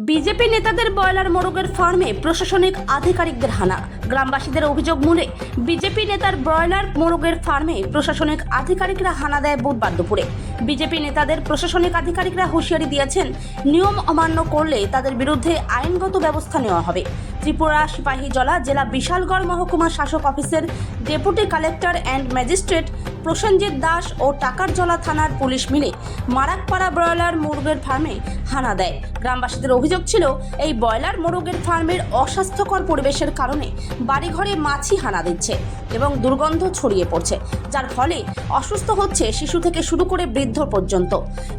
BJP নেতাদের broiler মোরগের ফার্মে প্রশাসনিক আধিকারিকদের হানা। গ্রামবাসীদের অভিযোগ মূলে বিজেপি নেতার ব্রয়লার মোরগের ফার্মে প্রশাসনিক আধিকারিকরা হানা দেয় বুধবার দুপুরে। বিজেপি নেতাদের প্রশাসনিক আধিকারিকরা হুঁশিয়ারি দিয়েছেন, নিয়ম অমান্য করলে তাদের বিরুদ্ধে আইনগত ব্যবস্থা নেওয়া হবে। ত্রিপুরা সিপাহীজলা জেলা বিশালগড় মহকুমা শাসক অফিসের deputy collector and magistrate Prasenjit Das ও টাকারজলা থানার পুলিশ মিলে মারাকপাড়া ব্রয়লার মুরগের ফার্মে হানা দেয়। গ্রামবাসীদের অভিযোগ ছিল, এই ব্রয়লার মোরগের ফার্মের অস্বাস্থ্যকর পরিবেশের কারণে বাড়িঘরে মাছি হানা দিচ্ছে এবং দুর্গন্ধ ছড়িয়ে পড়ছে, যার ফলে অসুস্থ হচ্ছে শিশু থেকে শুরু করে বৃদ্ধ পর্যন্ত।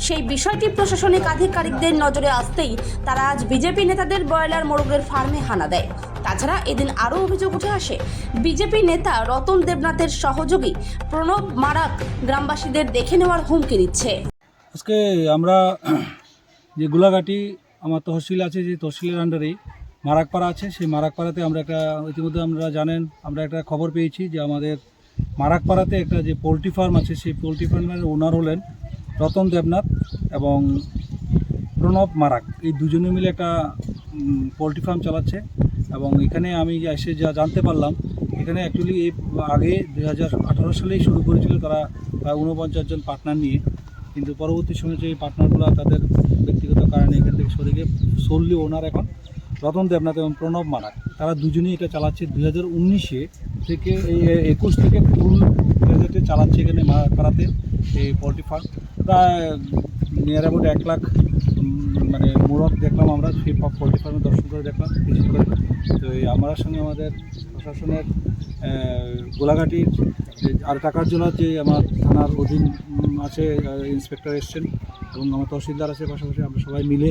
সেই বিষয়টি প্রশাসনিক আধিকারিকদের নজরে আসতেই তারা আজ বিজেপি নেতাদের ব্রয়লার মোরগের ফার্মে হানা দেয়। তাছাড়া এদিন আরও অভিযোগ উঠে আসে, বিজেপি নেতা রতন দেবনাথের সহযোগী প্রণব মারাক গ্রামবাসীদের দেখে নেওয়ার হুমকি দিচ্ছে। আজকে আমরা যে গোলাঘাটি আমার তহসিল আছে, যে তহসিলের আন্ডারেই মারাকপাড়া আছে, সেই মারাকপাড়াতে আমরা ইতিমধ্যে আমরা জানেন আমরা একটা খবর পেয়েছি যে আমাদের মারাকপাড়াতে একটা যে পোলট্রি ফার্ম আছে, সেই পোলট্রি ফার্মের ওনার হলেন রতন দেবনাথ এবং প্রণব মারাক। এই দুজনে মিলে একটা পোলট্রি ফার্ম চালাচ্ছে এবং এখানে আমি এসে যা জানতে পারলাম, এখানে অ্যাকচুয়ালি এই আগে 2018 সালেই শুরু করেছিল তারা প্রায় 49 জন পার্টনার নিয়ে, কিন্তু পরবর্তী সময়ে যে পার্টনারগুলো তাদের ব্যক্তিগত কারণে এখান থেকে সরে গিয়ে সোললি ওনার এখন রতন দেবনাথ এবং প্রণব মারাক, তারা দুজনেই এটা চালাচ্ছে। 2019 থেকে এই 21 থেকে ফুল প্রজেক্টে চালাচ্ছে এখানে মারাকপাড়াতে এই পোলট্রি ফার্ম। প্রায় নিয়ার অ্যাবাউট 1 লাখ মানে মোরগ দেখলাম আমরা, সেই পোলট্রি ফার্মে দর্শন করে দেখলাম, ভিজিট করে। তো এই আমার সঙ্গে আমাদের প্রশাসনের গোলাঘাটির আর টাকারজলার যে আমার থানার অধীন আছে ইন্সপেক্টর এসছেন এবং আমার তহসিলদার আছে, পাশাপাশি আমরা সবাই মিলে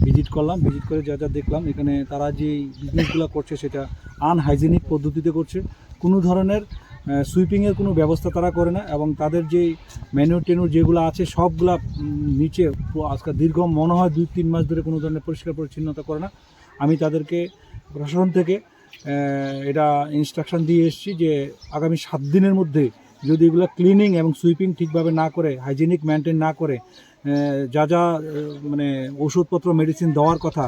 ভিজিট করলাম। ভিজিট করে যা যা দেখলাম, এখানে তারা যে বিজনেসগুলো করছে সেটা আনহাইজেনিক পদ্ধতিতে করছে। কোনো ধরনের সুইপিংয়ের কোনো ব্যবস্থা তারা করে না এবং তাদের যে টেনুর যেগুলো আছে সবগুলা নিচে আজকাল দীর্ঘ মনে হয় 2-3 মাস ধরে কোনো ধরনের পরিষ্কার পরিচ্ছন্নতা করে না। আমি তাদেরকে প্রশাসন থেকে এটা ইনস্ট্রাকশন দিয়ে এসেছি যে আগামী 7 দিনের মধ্যে যদি এগুলো ক্লিনিং এবং সুইপিং ঠিকভাবে না করে, হাইজেনিক মেনটেন না করে, যা যা মানে ওষুধপত্র মেডিসিন দেওয়ার কথা,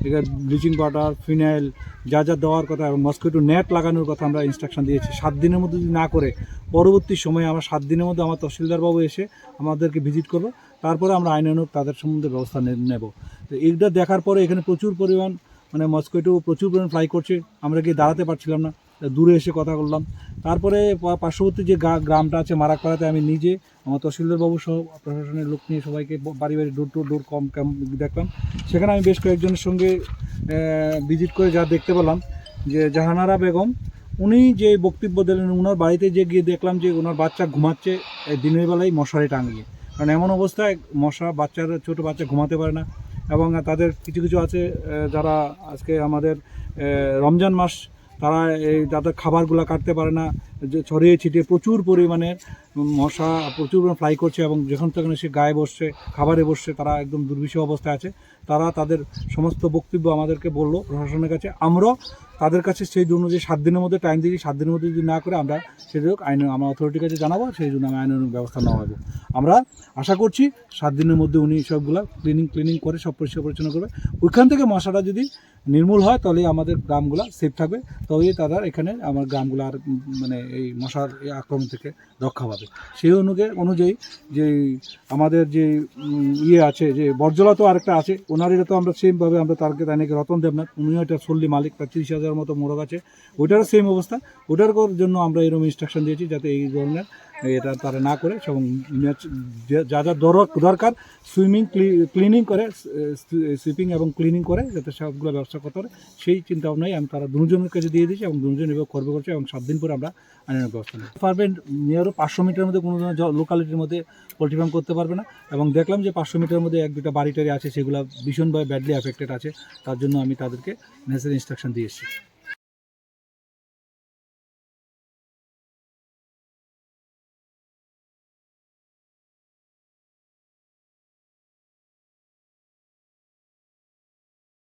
এখানে ব্লিচিং পাউডার, ফিনাইল যা যা দেওয়ার কথা এবং মসকিটো নেট লাগানোর কথা আমরা ইনস্ট্রাকশন দিয়েছি। 7 দিনের মধ্যে যদি না করে, পরবর্তী সময়ে আমরা 7 দিনের মধ্যে আমার তহসিলদারবাবু এসে আমাদেরকে ভিজিট করবো, তারপরে আমরা আইনানুগ তাদের সম্বন্ধে ব্যবস্থা নেব। তো এইটা দেখার পরে এখানে প্রচুর পরিমাণ মানে মসকিটো প্রচুর পরিমাণ ফ্লাই করছে, আমরা গিয়ে দাঁড়াতে পারছিলাম না, দূরে এসে কথা বললাম। তারপরে পার্শ্ববর্তী যে গ্রামটা আছে মারাকপাড়াতে আমি নিজে আমার তহসিলদারবাবু সহ প্রশাসনের লোক নিয়ে সবাইকে বাড়ি বাড়ি ডোর টু ডোর ক্যাম্প দেখলাম। সেখানে আমি বেশ কয়েকজনের সঙ্গে ভিজিট করে যা দেখতে পেলাম যে জাহানারা বেগম উনি যে বক্তব্য দিলেন, ওনার বাড়িতে যে গিয়ে দেখলাম যে ওনার বাচ্চা ঘুমাচ্ছে দিনের বেলায় মশারি টাঙিয়ে, কারণ এমন অবস্থায় বাচ্চারা ছোটো বাচ্চা ঘুমাতে পারে না। এবং তাদের কিছু আছে যারা আজকে আমাদের রমজান মাস, তারা এই তাদের খাবারগুলো কাটতে পারে না, ছড়িয়ে ছিটিয়ে প্রচুর পরিমাণে মশা প্রচুর পরিমাণে ফ্লাই করছে এবং যখন তখন সে গায়ে বসছে, খাবারে বসছে, তারা একদম দুর্বিষহ অবস্থায় আছে। তারা তাদের সমস্ত বক্তব্য আমাদেরকে বললো প্রশাসনের কাছে। আমরাও তাদের কাছে সেই অনুযায়ী 7 দিনের মধ্যে টাইম দিয়েছি। 7 দিনের মধ্যে যদি না করে আমরা সেটা আমরা অথরিটির কাছে জানাবো, সেই জন্য আমি আইনানুগ ব্যবস্থা নেওয়া হবে। আমরা আশা করছি 7 দিনের মধ্যে উনি সবগুলো ক্লিনিং করে সব পরিষ্কার পরিচ্ছন্ন করবে। ওইখান থেকে মশাটা যদি নির্মূল হয় তাহলে আমাদের গ্রামগুলো সেফ থাকবে, তবেই তারা এখানে আমার গ্রামগুলো আর মানে এই মশার আক্রমণ থেকে রক্ষা পাবে। সেই অনুযায়ী যে আমাদের যে আছে, যে বর্জলা তো আরেকটা আছে, ওনার এটা তো আমরা সেমভাবে আমরা তাকে নাকি রতন দেবনাথ, উনিও এটা সল্লি মালিক, তার 30,000 মতো মোরগ আছে, ওইটারও সেম অবস্থা। ওটার জন্য আমরা এরকম ইনস্ট্রাকশন দিয়েছি যাতে এই ধরনের এটা তারা না করে এবং যা যা দরকার ক্লিনিং করে, সুইপিং এবং ক্লিনিং করে যাতে সবগুলো ব্যবস্থা করতে পারে, সেই চিন্তা ভাবনাই আমি তারা দুজনের কাছে দিয়ে দিয়েছি এবং দুজন এভাবে করবে করছে এবং 7 দিন পরে আমরা আইনের ব্যবস্থা নেব। পারবেন নিয়ারও 500 মিটারের মধ্যে কোনো ধরনের লোকালিটির মধ্যে পোলট্রি ফার্ম করতে পারবে না এবং দেখলাম যে 500 মিটারের মধ্যে 1-2টা বাড়ি টাড়ি আছে, সেগুলো ভীষণভাবে ব্যাডলি অ্যাফেক্টেড আছে, তার জন্য আমি তাদেরকে নেসেসারি ইনস্ট্রাকশন দিয়ে এসেছি।